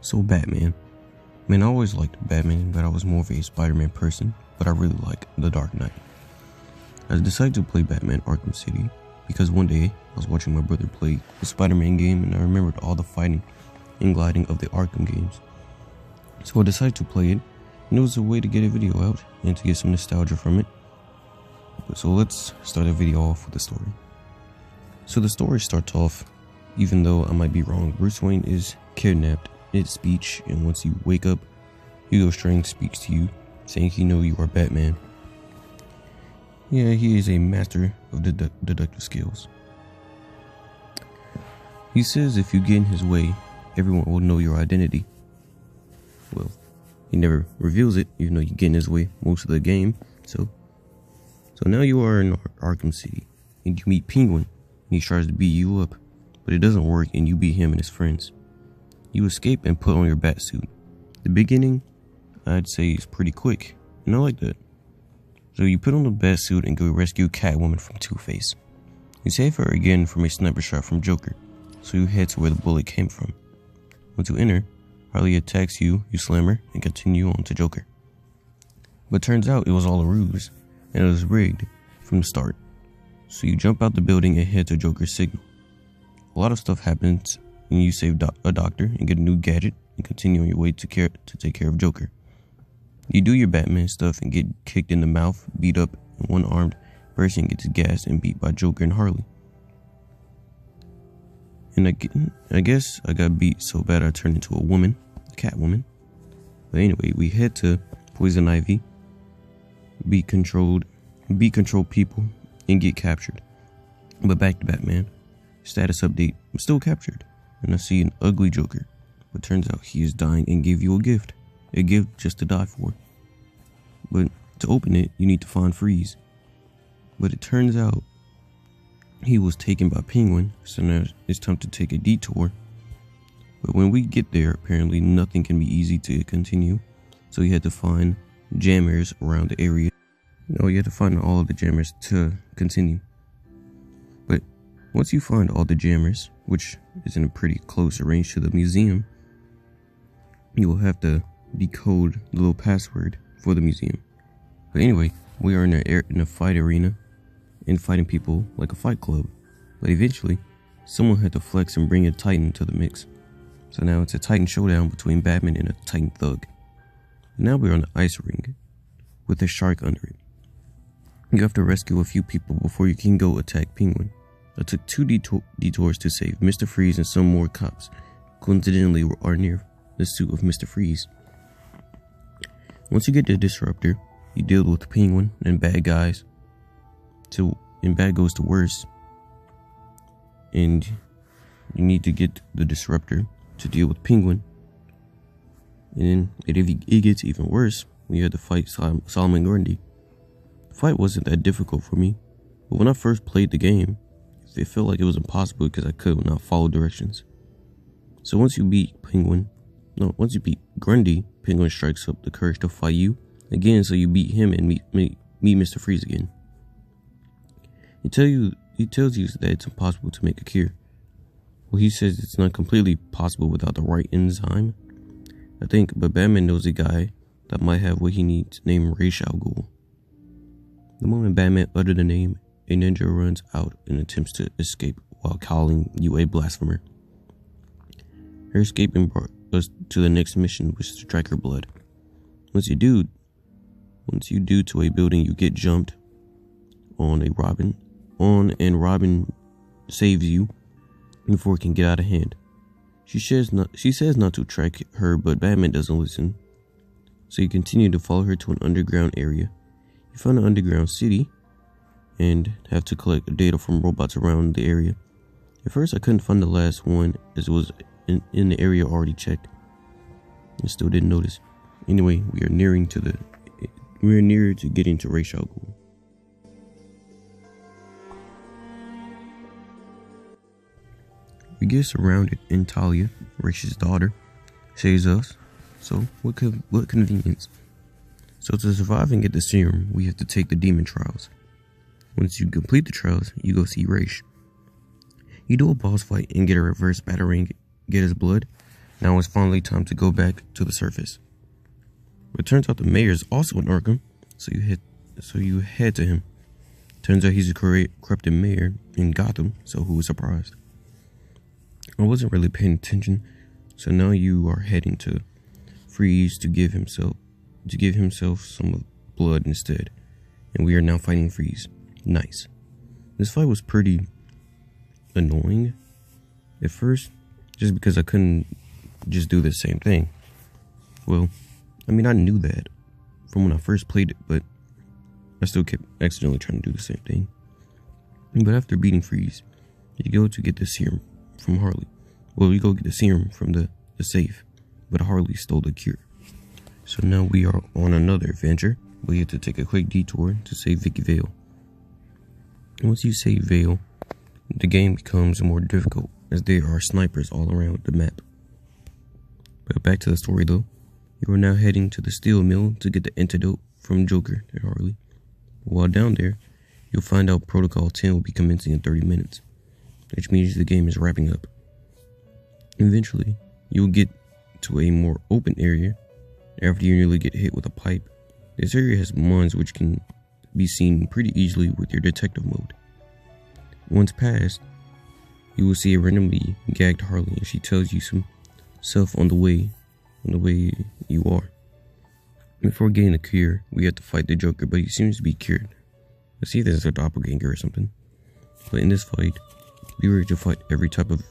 So Batman. Man, I always liked Batman, but I was more of a Spider-Man person, but I really like The Dark Knight. I decided to play Batman Arkham City because one day I was watching my brother play the Spider-Man game and I remembered all the fighting and gliding of the Arkham games. So I decided to play it, and it was a way to get a video out and to get some nostalgia from it. So let's start the video off with the story. So the story starts off, even though I might be wrong, Bruce Wayne is kidnapped mid-speech, and once you wake up, Hugo Strange speaks to you, saying he knows you are Batman. Yeah, he is a master of deductive skills. He says if you get in his way, everyone will know your identity. Well, he never reveals it, even though you get in his way most of the game. So now you are in Arkham City, and you meet Penguin, and he tries to beat you up, but it doesn't work, and you beat him and his friends. You escape and put on your bat suit. The beginning, I'd say, is pretty quick, and I like that. So you put on the bat suit and go rescue Catwoman from Two-Face. You save her again from a sniper shot from Joker, so you head to where the bullet came from. Once you enter, Harley attacks you, you slam her, and continue on to Joker. But turns out it was all a ruse, and it was rigged from the start. So you jump out the building and head to Joker's signal. A lot of stuff happens, and you save a doctor and get a new gadget and continue on your way to take care of Joker. You do your Batman stuff and get kicked in the mouth, beat up, and one armed person gets gassed and beat by Joker and Harley. And I guess I got beat so bad I turned into a woman, a Catwoman. But anyway, we head to Poison Ivy, beat control people, and get captured. But back to Batman. Status update, I'm still captured, and I see an ugly Joker, but turns out he is dying and gave you a gift just to die for. But to open it, you need to find Freeze. But it turns out he was taken by Penguin, so now it's time to take a detour. But when we get there, apparently nothing can be easy to continue, so you had to find jammers around the area. No, you had to find all of the jammers to continue. But once you find all the jammers, which is in a pretty close range to the museum, you will have to decode the little password for the museum. But anyway, we are in a fight arena and fighting people like a fight club. But eventually, someone had to flex and bring a Titan to the mix. So now it's a Titan showdown between Batman and a Titan thug. And now we're on the ice ring with a shark under it. You have to rescue a few people before you can go attack Penguin. I took 2 detours to save Mr. Freeze and some more cops. Coincidentally, are near the suit of Mr. Freeze. Once you get the Disruptor, you deal with Penguin and bad guys. And bad goes to worse. And you need to get the Disruptor to deal with Penguin. And then if it gets even worse, we had to fight Solomon Grundy. The fight wasn't that difficult for me, but when I first played the game, it felt like it was impossible because I could not follow directions. So once you beat Grundy, Penguin strikes up the courage to fight you again, so you beat him and meet Mr. Freeze again. He tells you that it's impossible to make a cure. Well, he says it's not completely possible without the right enzyme, I think, but Batman knows a guy that might have what he needs, named Ra's al Ghul. The moment Batman uttered the name, a ninja runs out and attempts to escape while calling you a blasphemer. Her escaping brought us to the next mission, which is to track her blood. Once you do to a building, you get jumped on and Robin saves you before it can get out of hand. She says not to track her, but Batman doesn't listen. So you continue to follow her to an underground area. You find an underground city and have to collect data from robots around the area. At first I couldn't find the last one as it was in the area already checked. I still didn't notice. Anyway, we are nearer to getting to Ra's al Ghul. We get surrounded and Talia, Rash's daughter, saves us. So what convenience. So to survive and get the serum, we have to take the demon trials. Once you complete the trials, you go see Ra's. You do a boss fight and get a reverse batarang, get his blood, Now it's finally time to go back to the surface. But it turns out the mayor's also in Arkham, so you head to him. Turns out he's a corrupted mayor in Gotham, so who was surprised? I wasn't really paying attention, so now you are heading to Freeze to give himself some blood instead. And we are now fighting Freeze. Nice. This fight was pretty annoying at first, just because I couldn't just do the same thing. Well, I mean, I knew that from when I first played it, but I still kept accidentally trying to do the same thing. But after beating Freeze, you go to get the serum from Harley. Well, you go get the serum from the safe, but Harley stole the cure. So now we are on another adventure. We have to take a quick detour to save Vicky Vale. Once you save Vale, the game becomes more difficult as there are snipers all around the map. But back to the story though. You are now heading to the steel mill to get the antidote from Joker and Harley. While down there, you'll find out Protocol 10 will be commencing in 30 minutes, which means the game is wrapping up. Eventually, you'll get to a more open area after you nearly get hit with a pipe. This area has mines which can be seen pretty easily with your detective mode. Once passed, you will see a randomly gagged Harley and she tells you some stuff on the way you are. Before getting the cure, we have to fight the Joker, but he seems to be cured. Let's see if there's a doppelganger or something. But in this fight, we were to fight every type of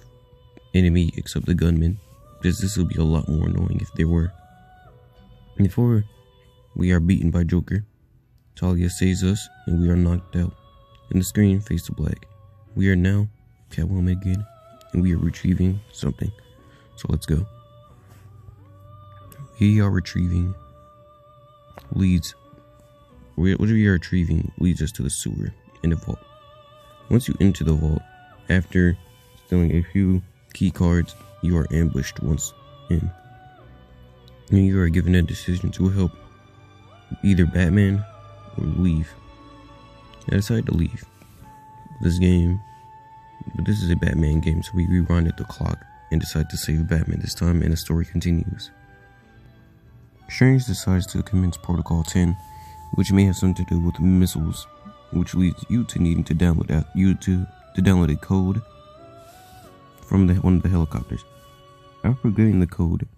enemy except the gunman, because this will be a lot more annoying if there were. Before we are beaten by Joker, Talia saves us and we are knocked out, and the screen fades to black. We are now Catwoman again, and we are retrieving something. So let's go. We are retrieving whatever you are retrieving leads us to the sewer in the vault. Once you enter the vault, after stealing a few key cards, you are ambushed once in. And you are given a decision to help either Batman or leave. I decided to leave this game, but this is a Batman game, so we rewinded the clock and decide to save Batman this time, and the story continues. Strange decides to commence Protocol 10, which may have something to do with missiles, which leads you to needing to download a code from one of the helicopters. After getting the code,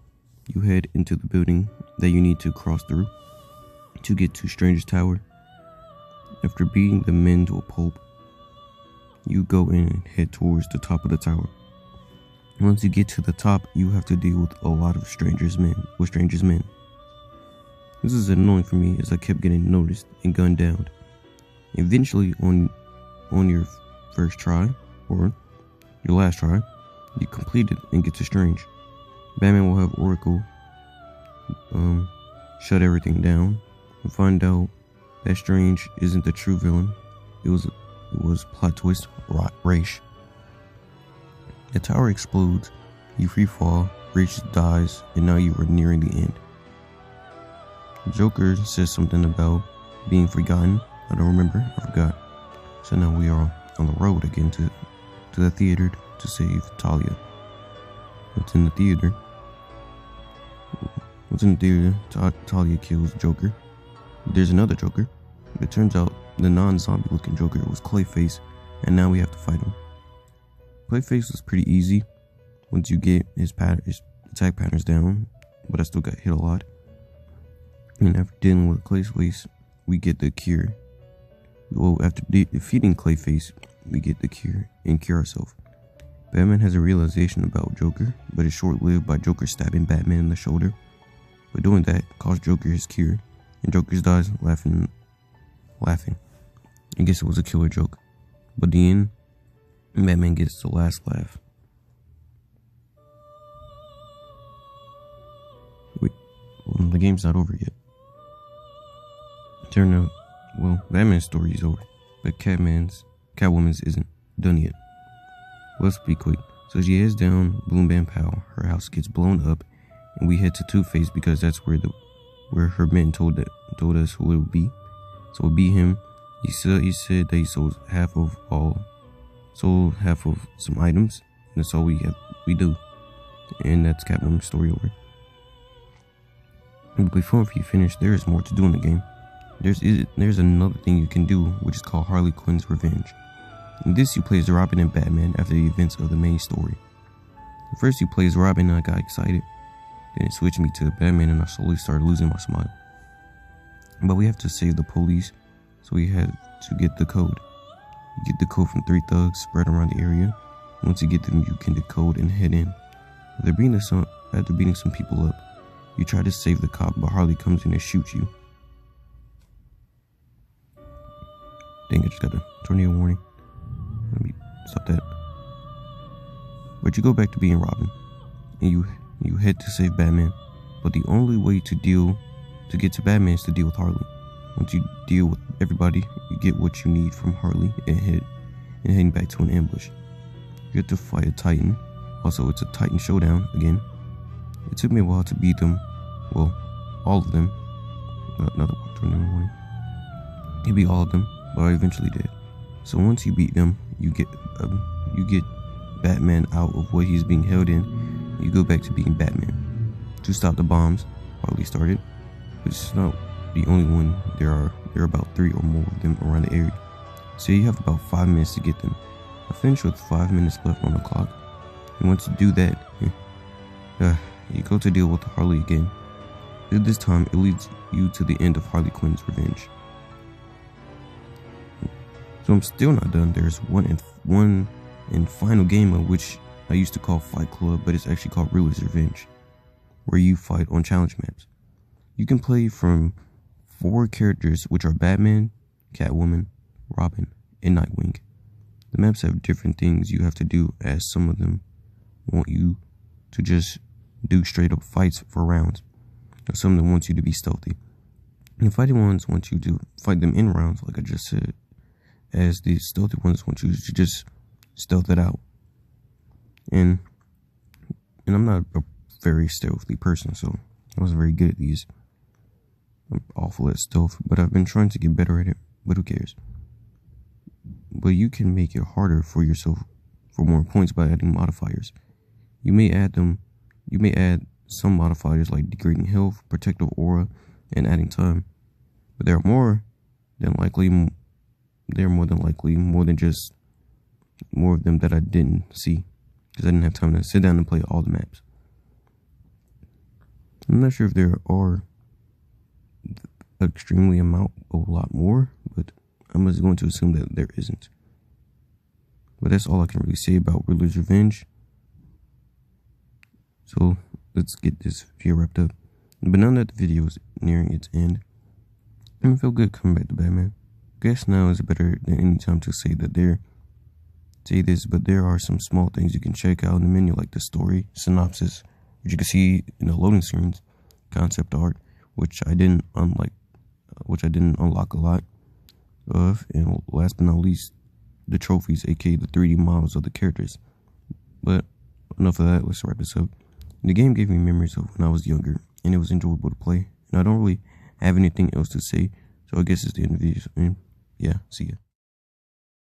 you head into the building that you need to cross through to get to Strange's tower. After beating the men to a pulp, you go in and head towards the top of the tower. Once you get to the top, you have to deal with a lot of Strange's men. This is annoying for me as I kept getting noticed and gunned down. Eventually, on your first try, or your last try, you complete it and get to Strange. Batman will have Oracle shut everything down and find out that Strange isn't the true villain. It was plot twist Raish. The tower explodes, you free fall, Raish dies, and now you are nearing the end. Joker says something about being forgotten. I don't remember. I forgot. So now we are on the road again to the theater to save Talia. What's in the theater? Talia kills Joker. There's another Joker. It turns out the non-zombie looking Joker was Clayface, and now we have to fight him. Clayface was pretty easy once you get his attack patterns down, but I still got hit a lot. And after dealing with Clayface, we get the cure. Well, after defeating Clayface, we get the cure and cure ourselves. Batman has a realization about Joker, but it's short-lived by Joker stabbing Batman in the shoulder. But doing that cost Joker his cure, and Joker dies laughing. I guess it was a killer joke. But at the end, Batman gets the last laugh. Wait, well, the game's not over yet. Turn out, well, Batman's story is over, but Catwoman's isn't done yet. Let's be quick. So she heads down Boom Bam Pow. Her house gets blown up, and we head to Two-Face because that's where her men told us who it would be. So we beat him. He said that he sold half of some items, and that's all we do. And that's Catwoman's story over. But before you finish, there is more to do in the game. There's another thing you can do, which is called Harley Quinn's Revenge. In this, you play as Robin and Batman after the events of the main story. First, you play as Robin and I got excited. Then it switched me to Batman and I slowly started losing my smile. But we have to save the police, so we had to get the code. You get the code from 3 thugs spread around the area. Once you get them, you can decode and head in. After beating some people up, you try to save the cop, but Harley comes in and shoots you. Dang, I just got a tornado warning. Let me stop that. But you go back to being Robin, and you head to save Batman. But the only way to get to Batman is to deal with Harley. Once you deal with everybody, you get what you need from Harley and heading back to an ambush. You have to fight a Titan. Also, it's a Titan showdown again. It took me a while to beat them. Well, all of them. Another tornado warning. You beat all of them, but I eventually did. So once you beat them, you get Batman out of what he's being held in. You go back to being Batman. To stop the bombs Harley started, but it's not the only one. There are about 3 or more of them around the area. So you have about 5 minutes to get them. I finished with 5 minutes left on the clock. And once you do that, you go to deal with Harley again. This time, it leads you to the end of Harley Quinn's Revenge. So I'm still not done. There's one and final game of which I used to call Fight Club, but it's actually called Riddler's Revenge, where you fight on challenge maps. You can play from 4 characters, which are Batman, Catwoman, Robin, and Nightwing. The maps have different things you have to do, as some of them want you to just do straight up fights for rounds, or some of them want you to be stealthy. And the fighting ones want you to fight them in rounds, like I just said, as the stealthy ones want you to just stealth it out. And I'm not a very stealthy person, so I wasn't very good at these. I'm awful at stealth, but I've been trying to get better at it, but who cares? But you can make it harder for yourself for more points by adding modifiers. You may add some modifiers like degrading health, protective aura, and adding time. But there are more than likely more of them that I didn't see, because I didn't have time to sit down and play all the maps. I'm not sure if there are a lot more, but I'm just going to assume that there isn't. But that's all I can really say about Riddler's Revenge. So let's get this video wrapped up. But now that the video is nearing its end, I'm gonna feel good coming back to Batman. I guess now is better than any time to say this, but there are some small things you can check out in the menu, like the story, synopsis, which you can see in the loading screens, concept art, which I didn't unlock a lot of, and last but not least, the trophies, aka the 3D models of the characters. But enough of that, let's wrap this up. The game gave me memories of when I was younger, and it was enjoyable to play, and I don't really have anything else to say, so I guess it's the end of the video, and yeah, see ya.